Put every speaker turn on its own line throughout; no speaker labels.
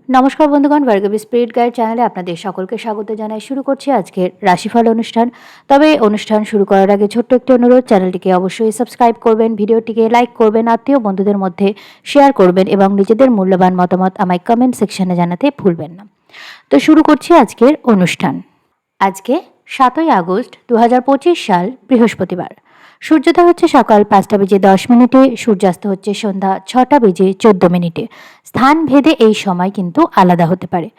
নমস্কার বন্ধুগণ, Bhargavi spirit guide চ্যানেলে আপনাদের সকলকে স্বাগত জানাই। শুরু করছি আজকের রাশিফল অনুষ্ঠান। তবে অনুষ্ঠান শুরু করার আগে ছোট্ট একটি অনুরোধ, চ্যানেলটিকে অবশ্যই সাবস্ক্রাইব করবেন, ভিডিওটিকে লাইক করবেন, আত্মীয় বন্ধুদের মধ্যে শেয়ার করবেন এবং নিজেদের মূল্যবান মতামত আমায় কমেন্ট সেকশনে জানাতে ভুলবেন না। তো শুরু করছি আজকের অনুষ্ঠান। আজকে 7ই আগস্ট 2025 সাল, বৃহস্পতিবার। সূর্যোদয় হচ্ছে সকাল 5টা বেজে 10 মিনিটে, সূর্যাস্ত হচ্ছে সন্ধ্যা 6টা বেজে 14 মিনিটে। স্থান ভেদে এই সময় কিন্তু আলাদা হতে পারে।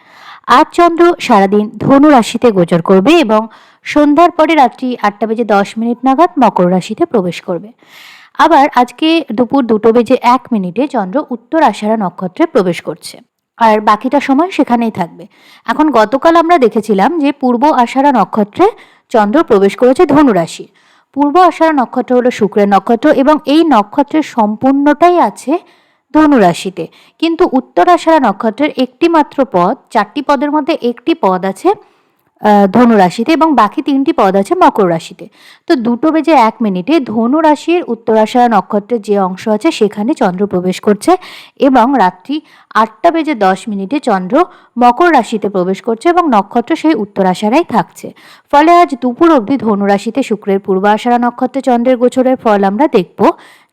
আজ চন্দ্র সারাদিন ধনু রাশিতে গোচর করবে এবং সন্ধ্যার পরে রাত্রি 8টা বেজে 10 মিনিট নাগাদ মকর রাশিতে প্রবেশ করবে। আবার আজকে দুপুর 2টো বেজে 1 মিনিটে চন্দ্র উত্তর আষাঢ়া নক্ষত্রে প্রবেশ করছে, আর বাকিটা সময় সেখানেই থাকবে। এখন গতকাল আমরা দেখেছিলাম যে পূর্ব আষাঢ়া নক্ষত্রে চন্দ্র প্রবেশ করেছে ধনু রাশি। পূর্ব আষাঢ়া নক্ষত্র হলো শুক্রের নক্ষত্র এবং এই নক্ষত্রের সম্পূর্ণটাই আছে ধনু রাশিতে। কিন্তু উত্তর আষাঢ়া নক্ষত্রের একটি মাত্র পদ, 4টি পদের মধ্যে একটি পদ আছে ধনু রাশিতে এবং বাকি 3টি পদ আছে মকর রাশিতে। তো 2টো বেজে 1 মিনিটে ধনু রাশির উত্তরাষাঢ়া নক্ষত্রের যে অংশ আছে সেখানে চন্দ্র প্রবেশ করছে এবং রাত্রি 8টা বেজে 10 মিনিটে চন্দ্র মকর রাশিতে প্রবেশ করছে এবং নক্ষত্র সেই উত্তরাষাঢ়াই থাকছে। ফলে আজ দুপুর অবধি ধনু রাশিতে শুক্রের পূর্বাষাঢ়া নক্ষত্রে চন্দ্রের গোচরের ফল আমরা দেখব,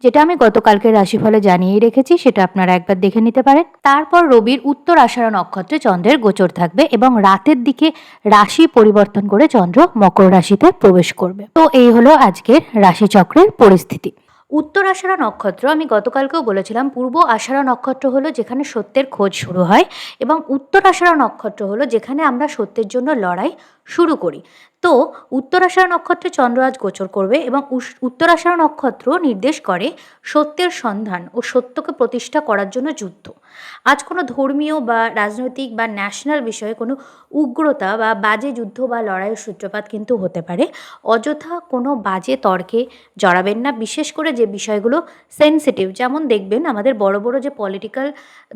যেটা আমি গতকালকের রাশিফলে জানিয়েই রেখেছি, সেটা আপনারা একবার দেখে নিতে পারেন। তারপর রবির উত্তর আষাঢ়া নক্ষত্রে চন্দ্রের গোচর থাকবে এবং রাতের দিকে রাশি পরিবর্তন করে চন্দ্র মকর রাশিতে প্রবেশ করবে। তো এই হলো আজকের রাশিচক্রের পরিস্থিতি। উত্তর আষাঢ়া নক্ষত্র, আমি গতকালকেও বলেছিলাম, পূর্ব আষাঢ়া নক্ষত্র হলো যেখানে সত্যের খোঁজ শুরু হয় এবং উত্তর আষাঢ়া নক্ষত্র হলো যেখানে আমরা সত্যের জন্য লড়াই শুরু করি। তো উত্তর আষাঢ়া নক্ষত্রে চন্দ্র আজ গোচর করবে এবং উত্তর আষাঢ়া নক্ষত্র নির্দেশ করে সত্যের সন্ধান ও সত্যকে প্রতিষ্ঠা করার জন্য যুদ্ধ। আজ কোনো ধর্মীয় বা রাজনৈতিক বা ন্যাশনাল বিষয়ে কোনো উগ্রতা বা বাজে যুদ্ধ বা লড়াইয়ের সূত্রপাত কিন্তু হতে পারে। অযথা কোনো বাজে তর্কে জড়াবেন না, বিশেষ করে যে বিষয়গুলো সেনসিটিভ। যেমন দেখবেন আমাদের বড় বড় যে পলিটিক্যাল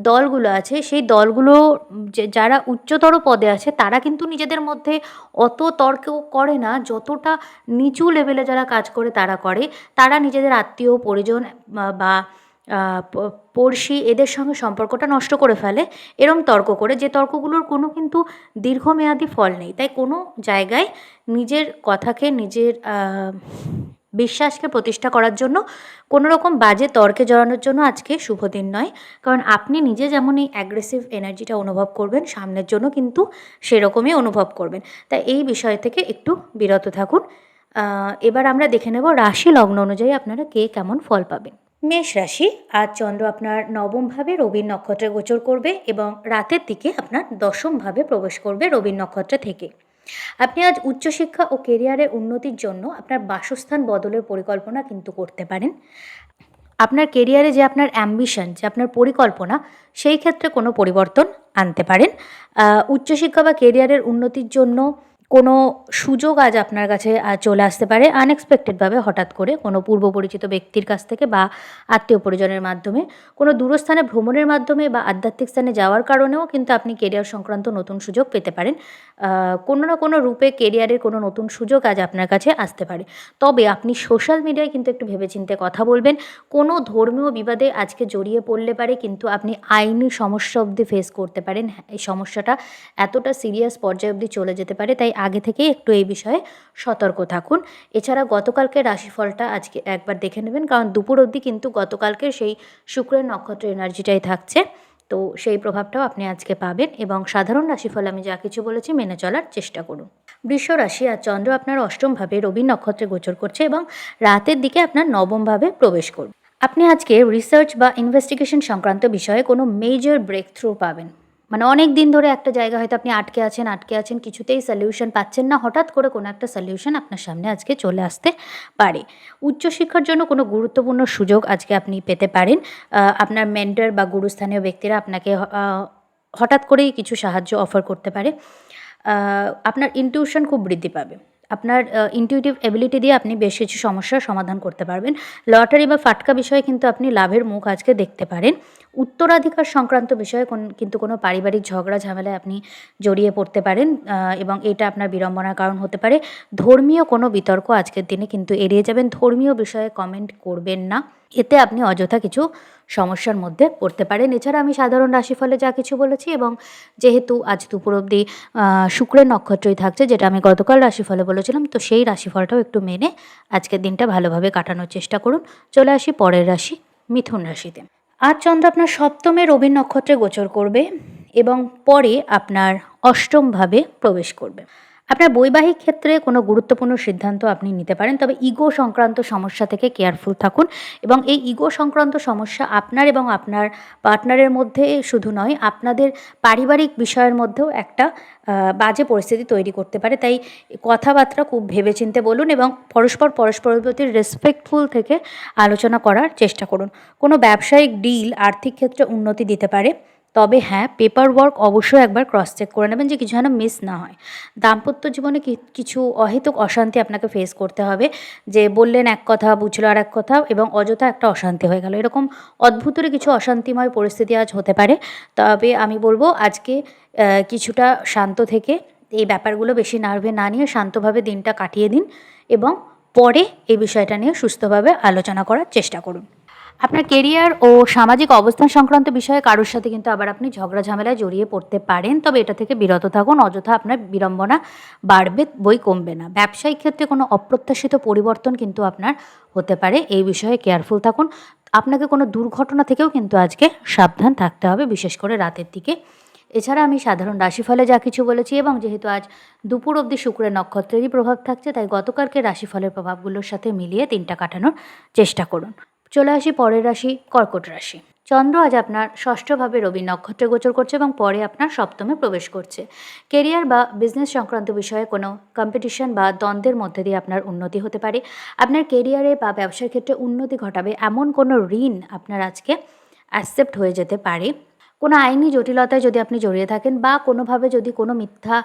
দলগুলো আছে, সেই দলগুলো যারা উচ্চতর পদে আছে তারা কিন্তু নিজেদের মধ্যে অত তর্ক করে না, যতটা নিচু লেভেলে যারা কাজ করে তারা করে। তারা নিজেদের আত্মীয় পরিজন বা পড়শি এদের সঙ্গে সম্পর্কটা নষ্ট করে ফেলে এরম তর্ক করে, যে তর্কগুলোর কোনো কিন্তু দীর্ঘমেয়াদী ফল নেই। তাই কোনো জায়গায় নিজের কথাকে, নিজের বিশ্বাসকে প্রতিষ্ঠা করার জন্য কোনো রকম বাজে তর্কে জড়ানোর জন্য আজকে শুভ দিন নয়। কারণ আপনি নিজে যেমন এই অ্যাগ্রেসিভ এনার্জিটা অনুভব করবেন, সামনের জন্য কিন্তু সেরকমই অনুভব করবেন। তাই এই বিষয় থেকে একটু বিরত থাকুন। এবার আমরা দেখে নেব রাশি লগ্ন অনুযায়ী আপনারা কে কেমন ফল পাবেন। মেষ রাশি, আজ চন্দ্র আপনার নবমভাবে রবির নক্ষত্রে গোচর করবে এবং রাতের দিকে আপনার দশমভাবে প্রবেশ করবে রবির নক্ষত্র থেকে। আপনি আজ উচ্চশিক্ষা ও কেরিয়ারের উন্নতির জন্য আপনার বাসস্থান বদলের পরিকল্পনা কিন্তু করতে পারেন। আপনার কেরিয়ারে যে আপনার অ্যাম্বিশন, যে আপনার পরিকল্পনা, সেই ক্ষেত্রে কোনো পরিবর্তন আনতে পারেন। উচ্চশিক্ষা বা কেরিয়ারের উন্নতির জন্য কোনো সুযোগ আজ আপনার কাছে চলে আসতে পারে আনএক্সপেক্টেডভাবে, হঠাৎ করে কোনো পূর্ব পরিচিত ব্যক্তির কাছ থেকে বা আত্মীয় পরিজনের মাধ্যমে, কোনো দূরস্থানে ভ্রমণের মাধ্যমে বা আধ্যাত্মিক স্থানে যাওয়ার কারণেও কিন্তু আপনি কেরিয়ার সংক্রান্ত নতুন সুযোগ পেতে পারেন। কোনো না কোনো রূপে কেরিয়ারের কোনো নতুন সুযোগ আজ আপনার কাছে আসতে পারে। তবে আপনি সোশ্যাল মিডিয়ায় কিন্তু একটু ভেবেচিন্তে কথা বলবেন। কোনো ধর্মীয় বিবাদে আজকে জড়িয়ে পড়লে পারে কিন্তু আপনি আইনি সমস্যা অবধি ফেস করতে পারেন। এই সমস্যাটা এতটা সিরিয়াস পর্যায়ে অবধি চলে যেতে পারে, তাই আগে থেকেই একটু এই বিষয়ে সতর্ক থাকুন। এছাড়া গতকালকের রাশিফলটা আজকে একবার দেখে নেবেন, কারণ দুপুর অবধি কিন্তু গতকালকের সেই শুক্রের নক্ষত্র এনার্জিটাই থাকছে। তো সেই প্রভাবটাও আপনি আজকে পাবেন এবং সাধারণ রাশিফল আমি যা কিছু বলেছি মেনে চলার চেষ্টা করুন। বৃষ রাশি, আর চন্দ্র আপনার অষ্টমভাবে রবির নক্ষত্রে গোচর করছে এবং রাতের দিকে আপনার নবমভাবে প্রবেশ করবে। আপনি আজকে রিসার্চ বা ইনভেস্টিগেশন সংক্রান্ত বিষয়ে কোনো মেজর ব্রেক থ্রু পাবেন। মানে অনেক দিন ধরে একটা জায়গা হয়তো আপনি আটকে আছেন, কিছুতেই সলিউশন পাচ্ছেন না, হঠাৎ করে কোনো একটা সলিউশন আপনার সামনে আজকে চলে আসতে পারে। উচ্চশিক্ষার জন্য কোনো গুরুত্বপূর্ণ সুযোগ আজকে আপনি পেতে পারেন। আপনার মেন্টর বা গুরুস্থানীয় ব্যক্তিরা আপনাকে হঠাৎ করেই কিছু সাহায্য অফার করতে পারে। আপনার ইনটিউশন খুব বৃদ্ধি পাবে। আপনার ইনটিউটিভ এবিলিটি দিয়ে আপনি বেশ কিছু সমস্যার সমাধান করতে পারবেন। লটারি বা ফাটকা বিষয়ে কিন্তু আপনি লাভের মুখ আজকে দেখতে পারেন। উত্তরাধিকার সংক্রান্ত বিষয়ে কিন্তু কোনো পারিবারিক ঝগড়া ঝামেলায় আপনি জড়িয়ে পড়তে পারেন এবং এটা আপনার বিড়ম্বনার কারণ হতে পারে। ধর্মীয় কোনো বিতর্ক আজকের দিনে কিন্তু এড়িয়ে যাবেন। ধর্মীয় বিষয়ে কমেন্ট করবেন না, এতে আপনি অযথা কিছু সমস্যার মধ্যে পড়তে পারেন। এছাড়া আমি সাধারণ রাশিফলে যা কিছু বলেছি এবং যেহেতু আজ দুপুর অবধি শুক্রের নক্ষত্রই থাকছে, যেটা আমি গতকাল রাশিফলে বলেছিলাম, তো সেই রাশিফলটাও একটু মেনে আজকের দিনটা ভালোভাবে কাটানোর চেষ্টা করুন। চলে আসি পরের রাশি, মিথুন রাশিতে। আজ চন্দ্র আপনার সপ্তমে রবির নক্ষত্রে গোচর করবে এবং পরে আপনার অষ্টমভাবে প্রবেশ করবে। আপনার বৈবাহিক ক্ষেত্রে কোনো গুরুত্বপূর্ণ সিদ্ধান্ত আপনি নিতে পারেন, তবে ইগো সংক্রান্ত সমস্যা থেকে কেয়ারফুল থাকুন এবং এই ইগো সংক্রান্ত সমস্যা আপনার এবং আপনার পার্টনারের মধ্যে শুধু নয়, আপনাদের পারিবারিক বিষয়ের মধ্যেও একটা বাজে পরিস্থিতি তৈরি করতে পারে। তাই কথাবার্তা খুব ভেবেচিন্তে বলুন এবং পরস্পরের প্রতি রেসপেক্টফুল থেকে আলোচনা করার চেষ্টা করুন। কোনো ব্যবসায়িক ডিল আর্থিক ক্ষেত্রে উন্নতি দিতে পারে, তবে হ্যাঁ, পেপার ওয়ার্ক অবশ্যই একবার ক্রস চেক করে নেবেন যে কিছু যেন মিস না হয়। দাম্পত্য জীবনে কিছু অহেতুক অশান্তি আপনাকে ফেস করতে হবে, যে বললেন এক কথা বুঝলো আর এক কথা এবং অযথা একটা অশান্তি হয়ে গেল, এরকম অদ্ভুতরে কিছু অশান্তিময় পরিস্থিতি আজ হতে পারে। তবে আমি বলবো আজকে কিছুটা শান্ত থেকে এই ব্যাপারগুলো বেশি নার্ভে না নিয়ে শান্তভাবে দিনটা কাটিয়ে দিন এবং পরে এই বিষয়টা নিয়ে সুস্থভাবে আলোচনা করার চেষ্টা করুন। আপনার কেরিয়ার ও সামাজিক অবস্থান সংক্রান্ত বিষয়ে কারোর সাথে কিন্তু আবার আপনি ঝগড়া ঝামেলায় জড়িয়ে পড়তে পারেন, তবে এটা থেকে বিরত থাকুন, অযথা আপনার বিড়ম্বনা বাড়বে বই কমবে না। ব্যবসায়িক ক্ষেত্রে কোনো অপ্রত্যাশিত পরিবর্তন কিন্তু আপনার হতে পারে, এই বিষয়ে কেয়ারফুল থাকুন। আপনাকে কোনো দুর্ঘটনা থেকেও কিন্তু আজকে সাবধান থাকতে হবে, বিশেষ করে রাতের দিকে। এছাড়া আমি সাধারণ রাশিফলে যা কিছু বলেছি এবং যেহেতু আজ দুপুর অবধি শুক্রের নক্ষত্রেরই প্রভাব থাকছে, তাই গতকালকে রাশিফলের প্রভাবগুলোর সাথে মিলিয়ে দিনটা কাটানোর চেষ্টা করুন। চলে আসি পরের রাশি, কর্কট রাশি। চন্দ্র আজ আপনার ষষ্ঠভাবে রবি নক্ষত্রে গোচর করছে এবং পরে আপনার সপ্তমে প্রবেশ করছে। কেরিয়ার বা বিজনেস সংক্রান্ত বিষয়ে কোনো কম্পিটিশন বা দ্বন্দ্বের মধ্যে দিয়ে আপনার উন্নতি হতে পারে। আপনার কেরিয়ারে বা ব্যবসার ক্ষেত্রে উন্নতি ঘটাবে এমন কোনো ঋণ আপনার আজকে অ্যাকসেপ্ট হয়ে যেতে পারে। কোনো আইনি জটিলতায় যদি আপনি জড়িয়ে থাকেন বা কোনোভাবে যদি কোনো মিথ্যা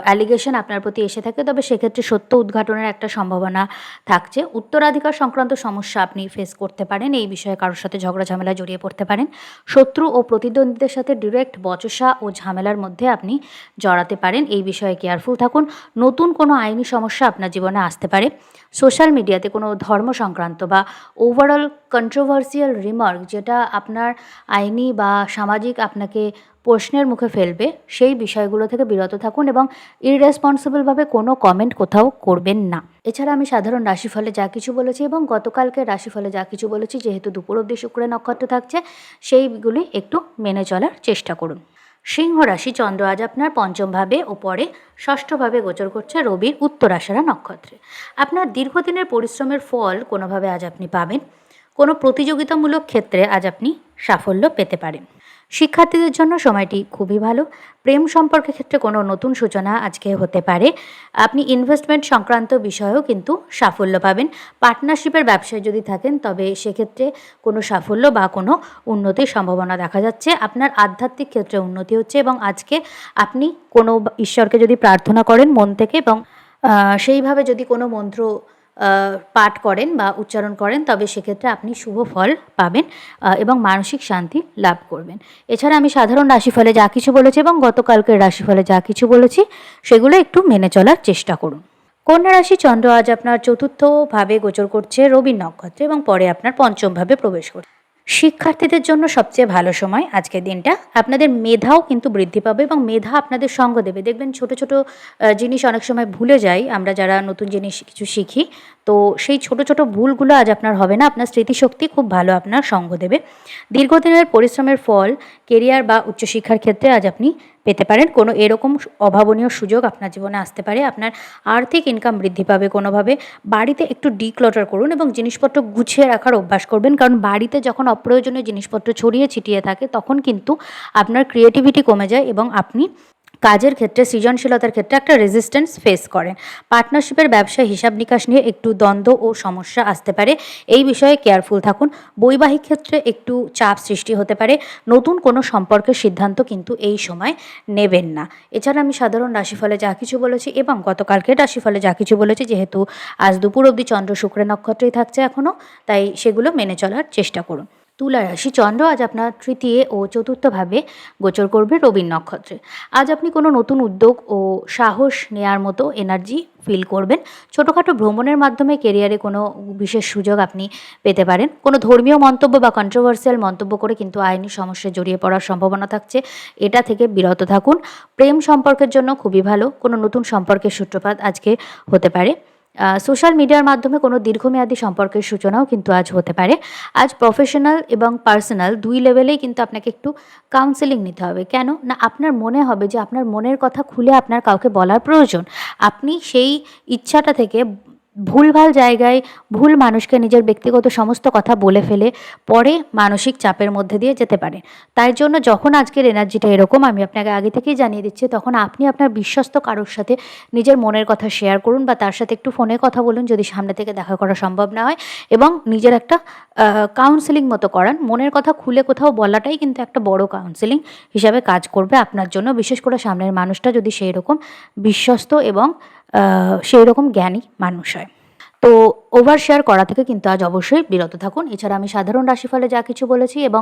অ্যালিগেশন আপনার প্রতি এসে থাকে, তবে সেক্ষেত্রে সত্য উদ্ঘাটনের একটা সম্ভাবনা থাকছে। উত্তরাধিকার সংক্রান্ত সমস্যা আপনি ফেস করতে পারেন, এই বিষয়ে কারোর সাথে ঝগড়া ঝামেলা জড়িয়ে পড়তে পারেন। শত্রু ও প্রতিদ্বন্দ্বীদের সাথে ডিরেক্ট বচসা ও ঝামেলার মধ্যে আপনি জড়াতে পারেন, এই বিষয়ে কেয়ারফুল থাকুন। নতুন কোনো আইনি সমস্যা আপনার জীবনে আসতে পারে। সোশ্যাল মিডিয়াতে কোনো ধর্ম সংক্রান্ত বা ওভারঅল কন্ট্রোভার্সিয়াল রিমার্ক, যেটা আপনার আইনি বা সামাজিক আপনাকে প্রশ্নের মুখে ফেলবে, সেই বিষয়গুলো থেকে বিরত থাকুন এবং ইররেসপন্সিবলভাবে কোনো কমেন্ট কোথাও করবেন না। এছাড়া আমি সাধারণ রাশিফলে যা কিছু বলেছি এবং গতকালকে রাশিফলে যা কিছু বলেছি, যেহেতু দুপুর অবধি শুক্রের নক্ষত্র থাকছে, সেইগুলি একটু মেনে চলার চেষ্টা করুন। সিংহ রাশি, চন্দ্র আজ আপনার পঞ্চমভাবে ও পরে ষষ্ঠভাবে গোচর করছে রবির উত্তরাষাঢ়া নক্ষত্রে। আপনার দীর্ঘদিনের পরিশ্রমের ফল কোনোভাবে আজ আপনি পাবেন। কোনো প্রতিযোগিতামূলক ক্ষেত্রে আজ আপনি সাফল্য পেতে পারেন। শিক্ষার্থীদের জন্য সময়টি খুবই ভালো। প্রেম সম্পর্কের ক্ষেত্রে কোনো নতুন সূচনা আজকে হতে পারে। আপনি ইনভেস্টমেন্ট সংক্রান্ত বিষয়েও কিন্তু সাফল্য পাবেন। পার্টনারশিপের ব্যবসায় যদি থাকেন, তবে সেক্ষেত্রে কোনো সাফল্য বা কোনো উন্নতির সম্ভাবনা দেখা যাচ্ছে। আপনার আধ্যাত্মিক ক্ষেত্রে উন্নতি হচ্ছে এবং আজকে আপনি কোনো ঈশ্বরকে যদি প্রার্থনা করেন মন থেকে এবং সেইভাবে যদি কোনো মন্ত্র পাঠ করেন বা উচ্চারণ করেন, তবে সেক্ষেত্রে আপনি শুভ ফল পাবেন এবং মানসিক শান্তি লাভ করবেন। এছাড়া আমি সাধারণ রাশিফলে যা কিছু বলেছি এবং গতকালকের রাশিফলে যা কিছু বলেছি, সেগুলো একটু মেনে চলার চেষ্টা করুন। কন্যা রাশি, চন্দ্র আজ আপনার চতুর্থভাবে গোচর করছে রবির নক্ষত্রে এবং পরে আপনার পঞ্চমভাবে প্রবেশ করছে। শিক্ষার্থীদের জন্য সবচেয়ে ভালো সময় আজকের দিনটা। আপনাদের মেধাও কিন্তু বৃদ্ধি পাবে এবং মেধা আপনাদের সঙ্গ দেবে। দেখবেন ছোট ছোট জিনিস অনেক সময় ভুলে যাই আমরা, যারা নতুন জিনিস কিছু শিখি, তো সেই ছোট ছোট ভুলগুলো আজ আপনার হবে না। আপনার স্মৃতিশক্তি খুব ভালো আপনার সঙ্গ দেবে। দীর্ঘদিনের পরিশ্রমের ফল কেরিয়ার বা উচ্চশিক্ষার ক্ষেত্রে আজ আপনি পেতে পারেন। কোনো এরকম অভাবনীয় সুযোগ আপনার জীবনে আসতে পারে। আপনার আর্থিক ইনকাম বৃদ্ধি পাবে কোনোভাবে। বাড়িতে একটু ডিক্লটার করুন এবং জিনিসপত্র গুছিয়ে রাখার অভ্যাস করবেন, কারণ বাড়িতে যখন অপ্রয়োজনীয় জিনিসপত্র ছড়িয়ে ছিটিয়ে থাকে, তখন কিন্তু আপনার ক্রিয়েটিভিটি কমে যায় এবং আপনি কাজের ক্ষেত্রে, সৃজনশীলতার ক্ষেত্রে একটা রেজিস্ট্যান্স ফেস করেন। পার্টনারশিপের ব্যবসায় হিসাব নিকাশ নিয়ে একটু দ্বন্দ্ব ও সমস্যা আসতে পারে, এই বিষয়ে কেয়ারফুল থাকুন। বৈবাহিক ক্ষেত্রে একটু চাপ সৃষ্টি হতে পারে। নতুন কোনো সম্পর্কের সিদ্ধান্ত কিন্তু এই সময় নেবেন না। এছাড়া আমি সাধারণ রাশিফলে যা কিছু বলেছি এবং গতকালকের রাশিফলে যা কিছু বলেছি, যেহেতু আজ দুপুর অবধি চন্দ্র শুক্রের নক্ষত্রেই থাকছে এখনও, তাই সেগুলো মেনে চলার চেষ্টা করুন। তুলা রাশি, চন্দ্র আজ আপনার তৃতীয় ও চতুর্থভাবে গোচর করবে রবির নক্ষত্রে। আজ আপনি কোনো নতুন উদ্যোগ ও সাহস নেয়ার মতো এনার্জি ফিল করবেন। ছোটোখাটো ভ্রমণের মাধ্যমে কেরিয়ারে কোনো বিশেষ সুযোগ আপনি পেতে পারেন। কোনো ধর্মীয় মন্তব্য বা কন্ট্রোভার্সিয়াল মন্তব্য করে কিন্তু আইনি সমস্যায় জড়িয়ে পড়ার সম্ভাবনা থাকছে, এটা থেকে বিরত থাকুন। প্রেম সম্পর্কের জন্য খুবই ভালো, কোনো নতুন সম্পর্কের সূত্রপাত আজকে হতে পারে। সোশ্যাল মিডিয়ার মাধ্যমে কোনো দীর্ঘমেয়াদী সম্পর্কের সূচনাও কিন্তু আজ হতে পারে। আজ প্রফেশনাল এবং পার্সোনাল দুই লেভেলেই কিন্তু আপনাকে একটু কাউন্সেলিং নিতে হবে। কেন না, আপনার মনে হবে যে আপনার মনের কথা খুলে আপনার কাউকে বলার প্রয়োজন। আপনি সেই ইচ্ছাটা থেকে ভুলভাল জায়গায় ভুল মানুষকে নিজের ব্যক্তিগত সমস্ত কথা বলে ফেলে পরে মানসিক চাপের মধ্যে দিয়ে যেতে পারেন। তাই জন্য যখন আজকের এনার্জিটা এরকম, আমি আপনাকে আগে থেকেই জানিয়ে দিচ্ছি, তখন আপনি আপনার বিশ্বস্ত কারোর সাথে নিজের মনের কথা শেয়ার করুন বা তার সাথে একটু ফোনে কথা বলুন যদি সামনে থেকে দেখা করা সম্ভব না হয়, এবং নিজের একটা কাউন্সেলিং মতো করান। মনের কথা খুলে কোথাও বলাটাই কিন্তু একটা বড় কাউন্সেলিং হিসাবে কাজ করবে আপনার জন্য, বিশেষ করে সামনের মানুষটা যদি সেই রকম বিশ্বস্ত এবং সেই রকম জ্ঞানী মানুষ হয়। তো ওভার শেয়ার করা থেকে কিন্তু আজ অবশ্যই বিরত থাকুন। এছাড়া আমি সাধারণ রাশিফলে যা কিছু বলেছি এবং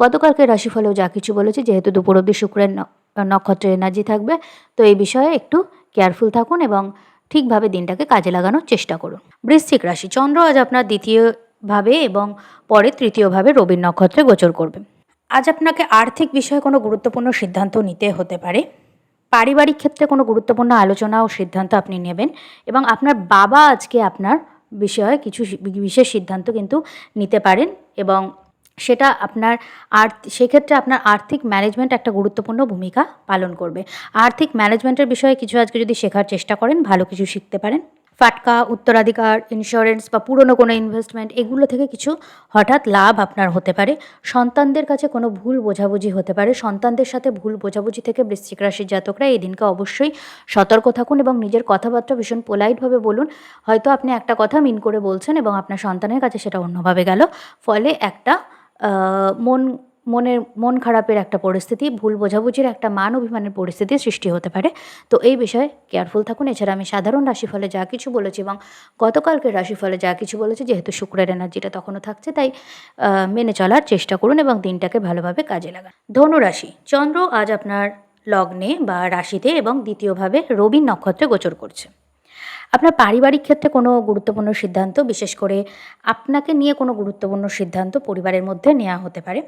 গতকালকের রাশিফলেও যা কিছু বলেছি, যেহেতু দুপুর অবধি শুক্রের নক্ষত্রের এনার্জি থাকবে, তো এই বিষয়ে একটু কেয়ারফুল থাকুন এবং ঠিকভাবে দিনটাকে কাজে লাগানোর চেষ্টা করুন। বৃশ্চিক রাশি, চন্দ্র আজ আপনার দ্বিতীয়ভাবে এবং পরে তৃতীয়ভাবে রবির নক্ষত্রে গোচর করবে। আজ আপনাকে আর্থিক বিষয়ে কোনো গুরুত্বপূর্ণ সিদ্ধান্ত নিতে হতে পারে। পারিবারিক ক্ষেত্রে কোনো গুরুত্বপূর্ণ আলোচনা ও সিদ্ধান্ত আপনি নেবেন, এবং আপনার বাবা আজকে আপনার বিষয়ে কিছু বিশেষ সিদ্ধান্ত কিন্তু নিতে পারেন, এবং সেটা আপনার সেক্ষেত্রে আপনার আর্থিক ম্যানেজমেন্ট একটা গুরুত্বপূর্ণ ভূমিকা পালন করবে। আর্থিক ম্যানেজমেন্টের বিষয়ে কিছু আজকে যদি শেখার চেষ্টা করেন, ভালো কিছু শিখতে পারেন। ফাটকা, উত্তরাধিকার, ইন্স্যুরেন্স বা পুরনো কোনো ইনভেস্টমেন্ট, এগুলো থেকে কিছু হঠাৎ লাভ আপনার হতে পারে। সন্তানদের কাছে কোনো ভুল বোঝাবুঝি হতে পারে। সন্তানদের সাথে ভুল বোঝাবুঝি থেকে বৃশ্চিক রাশির জাতকরা এই দিনকে অবশ্যই সতর্ক থাকুন এবং নিজের কথাবার্তা ভীষণ পোলাইটভাবে বলুন। হয়তো আপনি একটা কথা মিন করে বলছেন এবং আপনার সন্তানের কাছে সেটা অন্যভাবে গেল, ফলে একটা মন খারাপের একটা পরিস্থিতি, ভুল বোঝাবুঝির একটা মান অভিমানের পরিস্থিতির সৃষ্টি হতে পারে। তো এই বিষয়ে কেয়ারফুল থাকুন। এছাড়া আমি সাধারণ রাশিফলে যা কিছু বলেছি এবং গতকালকের রাশিফলে যা কিছু বলেছি, যেহেতু শুক্রের এনার্জিটা তখনও থাকছে, তাই মেনে চলার চেষ্টা করুন এবং দিনটাকে ভালোভাবে কাজে লাগান। ধনু রাশি, চন্দ্র আজ আপনার লগ্নে বা রাশিতে এবং দ্বিতীয়ভাবে রবির নক্ষত্রে গোচর করছে। আপনার পারিবারিক ক্ষেত্রে কোনো গুরুত্বপূর্ণ সিদ্ধান্ত, বিশেষ করে আপনাকে নিয়ে কোনো গুরুত্বপূর্ণ সিদ্ধান্ত পরিবারের মধ্যে নেওয়া হতে পারে।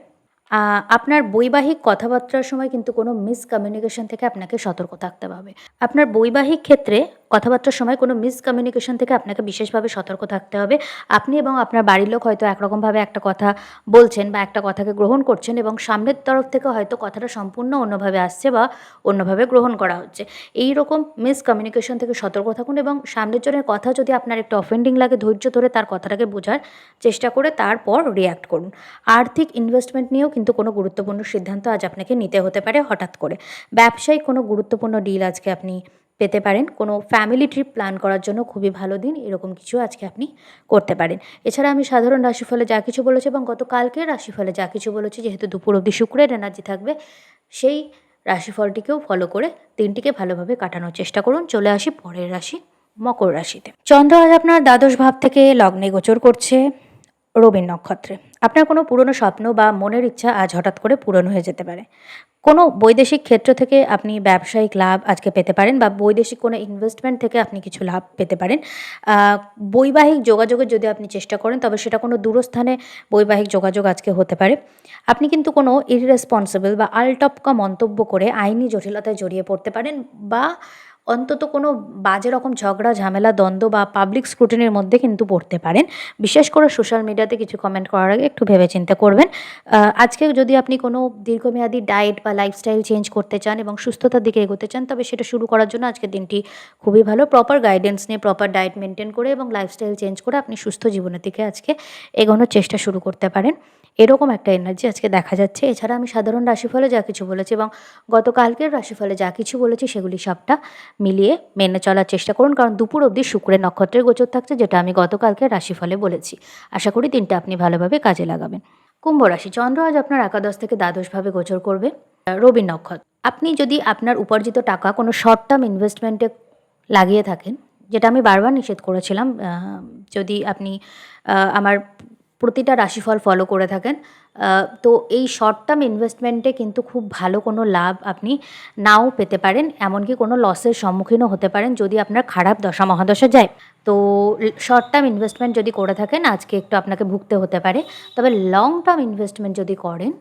আপনার বৈবাহিক কথাবার্তার সময় কিন্তু কোনো মিসকমিউনিকেশন থেকে আপনাকে সতর্ক থাকতে হবে। আপনার বৈবাহিক ক্ষেত্রে কথাবার্তার সময় কোনো মিসকমিউনিকেশন থেকে আপনাকে বিশেষভাবে সতর্ক থাকতে হবে। আপনি এবং আপনার বাড়ির লোক হয়তো একরকমভাবে একটা কথা বলছেন বা একটা কথাকে গ্রহণ করছেন, এবং সামনের তরফ থেকে হয়তো কথাটা সম্পূর্ণ অন্যভাবে আসছে বা অন্যভাবে গ্রহণ করা হচ্ছে। এই রকম মিসকমিউনিকেশন থেকে সতর্ক থাকুন এবং সামনের জনের কথা যদি আপনার একটু অফেন্ডিং লাগে, ধৈর্য ধরে তার কথাটাকে বোঝার চেষ্টা করে তারপর রিয়্যাক্ট করুন। আর্থিক ইনভেস্টমেন্ট নিয়েও কিন্তু কোনো গুরুত্বপূর্ণ সিদ্ধান্ত আজ আপনাকে নিতে হতে পারে হঠাৎ করে। ব্যবসায়িক কোনো গুরুত্বপূর্ণ ডিল আজকে আপনি পেতে পারেন। কোনো ফ্যামিলি ট্রিপ প্ল্যান করার জন্য খুবই ভালো দিন, এরকম কিছু আজকে আপনি করতে পারেন। এছাড়া আমি সাধারণ রাশিফলে যা কিছু বলেছি এবং গতকালকের রাশিফলে যা কিছু বলেছি, যেহেতু দুপুর অবধি শুক্রের এনার্জি থাকবে, সেই রাশিফলটিকেও ফলো করে দিনটিকে ভালোভাবে কাটানোর চেষ্টা করুন। চলে আসি পরের রাশি, মকর রাশিতে। চন্দ্র আজ আপনার দ্বাদশ ভাব থেকে লগ্নে গোচর করছে রবির নক্ষত্রে। আপনার কোনো পুরনো স্বপ্ন বা মনের ইচ্ছা আজ হঠাৎ করে পূরণ হয়ে যেতে পারে। কোনো বৈদেশিক ক্ষেত্র থেকে আপনি ব্যবসায়িক লাভ আজকে পেতে পারেন, বা বৈদেশিক কোনো ইনভেস্টমেন্ট থেকে আপনি কিছু লাভ পেতে পারেন। বৈবাহিক যোগাযোগের যদি আপনি চেষ্টা করেন, তবে সেটা কোনো দূরস্থানে বৈবাহিক যোগাযোগ আজকে হতে পারে। আপনি কিন্তু কোনো ইররেসপন্সিবল বা আলটপকা মন্তব্য করে আইনি জটিলতায় জড়িয়ে পড়তে পারেন, বা অন্তত কোনো বাজে রকম ঝগড়া, ঝামেলা, দ্বন্দ্ব বা পাবলিক স্ক্রুটিনির মধ্যে কিন্তু পড়তে পারেন। বিশেষ করে সোশ্যাল মিডিয়াতে কিছু কমেন্ট করার আগে একটু ভেবেচিন্তে করবেন। আজকে যদি আপনি কোনো দীর্ঘমেয়াদী ডায়েট বা লাইফস্টাইল চেঞ্জ করতে চান এবং সুস্থতার দিকে এগোতে চান, তবে সেটা শুরু করার জন্য আজকের দিনটি খুবই ভালো। প্রপার গাইডেন্স নিয়ে, প্রপার ডায়েট মেনটেন করে এবং লাইফস্টাইল চেঞ্জ করে আপনি সুস্থ জীবনের দিকে আজকে এগোনোর চেষ্টা শুরু করতে পারেন। এরকম একটা এনার্জি আজকে দেখা যাচ্ছে। এছাড়া আমি সাধারণ রাশিফলে যা কিছু বলেছি এবং গতকালকের রাশিফলে যা কিছু বলেছি, সেগুলি সবটা মিলিয়ে মেনে চলার চেষ্টা করুন, কারণ দুপুর অবধি শুক্রের নক্ষত্রের গোচর থাকছে, যেটা আমি গতকালকের রাশিফলে বলেছি। আশা করি দিনটা আপনি ভালোভাবে কাজে লাগাবেন। কুম্ভ রাশি, চন্দ্র আজ আপনার একাদশ থেকে দ্বাদশভাবে গোচর করবে রবি নক্ষত্র। আপনি যদি আপনার উপার্জিত টাকা কোনো শর্ট টার্ম ইনভেস্টমেন্টে লাগিয়ে থাকেন, যেটা আমি বারবার নিষেধ করেছিলাম, যদি আপনি আমার প্রতিটা রাশিফল ফলো করে থাকেন, তো এই শর্ট টার্ম ইনভেস্টমেন্টে কিন্তু খুব ভালো কোনো লাভ আপনি নাও পেতে পারেন, এমনকি কোনো লসের সম্মুখীনও হতে পারেন যদি আপনার খারাপ দশা মহাদশা যায়। তো শর্ট টার্ম ইনভেস্টমেন্ট যদি করে থাকেন আজকে একটু আপনাকে ভুগতে হতে পারে, তবে লং টার্ম ইনভেস্টমেন্ট যদি করেন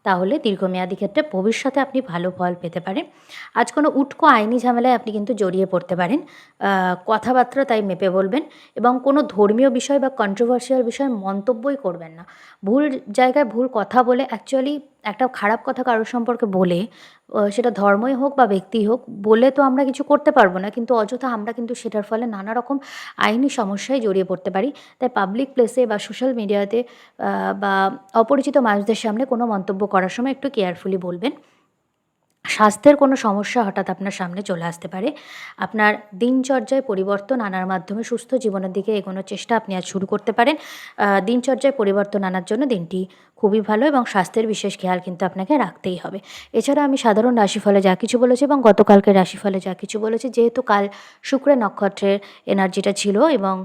তাহলে দীর্ঘমেয়াদী ক্ষেত্রে ভবিষ্যতে আপনি ভালো ফল পেতে পারেন। আজ কোনো উটকো আইনি ঝামেলায় আপনি কিন্তু জড়িয়ে পড়তে পারেন। কথাবার্তা তাই মেপে বলবেন এবং কোনো ধর্মীয় বিষয় বা কন্ট্রোভার্সিয়াল বিষয়ে মন্তব্যই করবেন না। ভুল জায়গায় ভুল কথা বলে অ্যাকচুয়ালি একটা খারাপ কথা কারোর সম্পর্কে বলে, সেটা ধর্মই হোক বা ব্যক্তিই হোক, বলে তো আমরা কিছু করতে পারবো না, কিন্তু অযথা আমরা কিন্তু সেটার ফলে নানা রকম আইনি সমস্যায় জড়িয়ে পড়তে পারি। তাই পাবলিক প্লেসে বা সোশ্যাল মিডিয়াতে বা অপরিচিত মানুষদের সামনে কোনো মন্তব্য করার সময় একটু কেয়ারফুলি বলবেন। স্বাস্থ্যের কোনো সমস্যা হঠাৎ আপনার সামনে চলে আসতে পারে। আপনার দিনচর্যায় পরিবর্তন আনার মাধ্যমে সুস্থ জীবনের দিকে এগোনোর চেষ্টা আপনি আজ শুরু করতে পারেন। দিনচর্যায় পরিবর্তন আনার জন্য দিনটি খুবই ভালো এবং স্বাস্থ্যের বিশেষ খেয়াল কিন্তু আপনাকে রাখতেই হবে। এছাড়া আমি সাধারণ রাশিফলে যা কিছু বলেছি এবং গতকালকের রাশিফলে যা কিছু বলেছি, যেহেতু কাল শুক্রের নক্ষত্রের এনার্জিটা ছিল এবং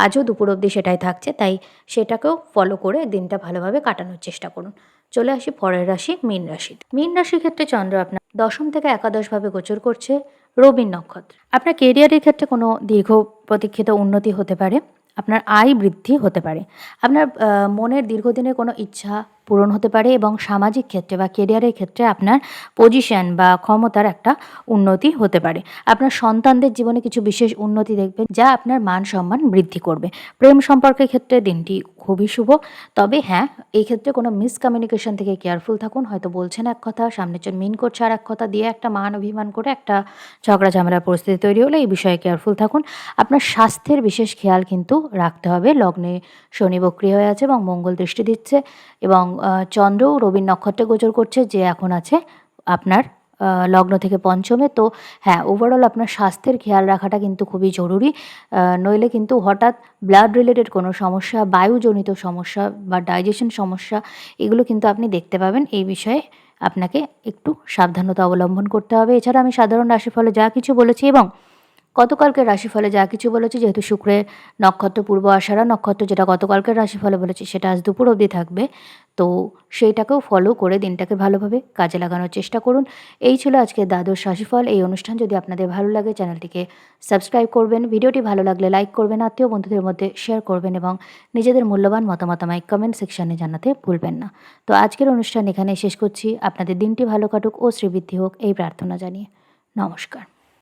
আজও দুপুর অবধি সেটাই থাকছে, তাই সেটাকেও ফলো করে দিনটা ভালোভাবে কাটানোর চেষ্টা করুন। চলে আসি পরের রাশি, মীন রাশিতে। মীন রাশির ক্ষেত্রে চন্দ্র আপনার দশম থেকে একাদশভাবে গোচর করছে রবির নক্ষত্র। আপনার কেরিয়ারের ক্ষেত্রে কোনো দীর্ঘ প্রতীক্ষিত উন্নতি হতে পারে, আপনার আয় বৃদ্ধি হতে পারে, আপনার মনের দীর্ঘদিনের কোনো ইচ্ছা পূরণ হতে পারে এবং সামাজিক ক্ষেত্রে বা কেরিয়ারের ক্ষেত্রে আপনার পজিশন বা ক্ষমতার একটা উন্নতি হতে পারে। আপনার সন্তানদের জীবনে কিছু বিশেষ উন্নতি দেখবেন যা আপনার মান সম্মান বৃদ্ধি করবে। প্রেম সম্পর্কের ক্ষেত্রে দিনটি খুবই শুভ, তবে হ্যাঁ, এই ক্ষেত্রে কোনো মিসকমিউনিকেশন থেকে কেয়ারফুল থাকুন। হয়তো বলছেন এক কথা, সামনের জন মিন করছে আর এক কথা, দিয়ে একটা মান অভিমান করে একটা ঝগড়া ঝামেলার পরিস্থিতি তৈরি হলে এই বিষয়ে কেয়ারফুল থাকুন। আপনার স্বাস্থ্যের বিশেষ খেয়াল কিন্তু রাখতে হবে। লগ্নে শনি বক্রী হয়ে আছে এবং মঙ্গল দৃষ্টি দিচ্ছে এবং চন্দ্রও রবির নক্ষত্রে গোচর করছে, যে এখন আছে আপনার লগ্ন থেকে পঞ্চমে। তো হ্যাঁ, ওভারঅল আপনার স্বাস্থ্যের খেয়াল রাখাটা কিন্তু খুবই জরুরি। নইলে কিন্তু হঠাৎ ব্লাড রিলেটেড কোনো সমস্যা, বায়ুজনিত সমস্যা বা ডাইজেশন সমস্যা, এগুলো কিন্তু আপনি দেখতে পাবেন। এই বিষয়ে আপনাকে একটু সাবধানতা অবলম্বন করতে হবে। এছাড়া আমি সাধারণ রাশিফলে যা কিছু বলেছি এবং গতকালকের রাশিফলে যা কিছু বলেছি, যেহেতু শুক্রের নক্ষত্র পূর্ব আষাঢ়া নক্ষত্র, যেটা গতকালকের রাশিফলে বলেছি সেটা আজ দুপুর অবধি থাকবে, তো সেইটাকেও ফলো করে দিনটাকে ভালোভাবে কাজে লাগানোর চেষ্টা করুন। এই ছিল আজকের দ্বাদশ রাশিফল। এই অনুষ্ঠান যদি আপনাদের ভালো লাগে চ্যানেলটিকে সাবস্ক্রাইব করবেন, ভিডিওটি ভালো লাগলে লাইক করবেন, আত্মীয় বন্ধুদের মধ্যে শেয়ার করবেন এবং নিজেদের মূল্যবান মতামত আমায় কমেন্ট সেকশানে জানাতে ভুলবেন না। তো আজকের অনুষ্ঠান এখানেই শেষ করছি। আপনাদের দিনটি ভালো কাটুক ও শ্রীবৃদ্ধি হোক এই প্রার্থনা জানিয়ে নমস্কার।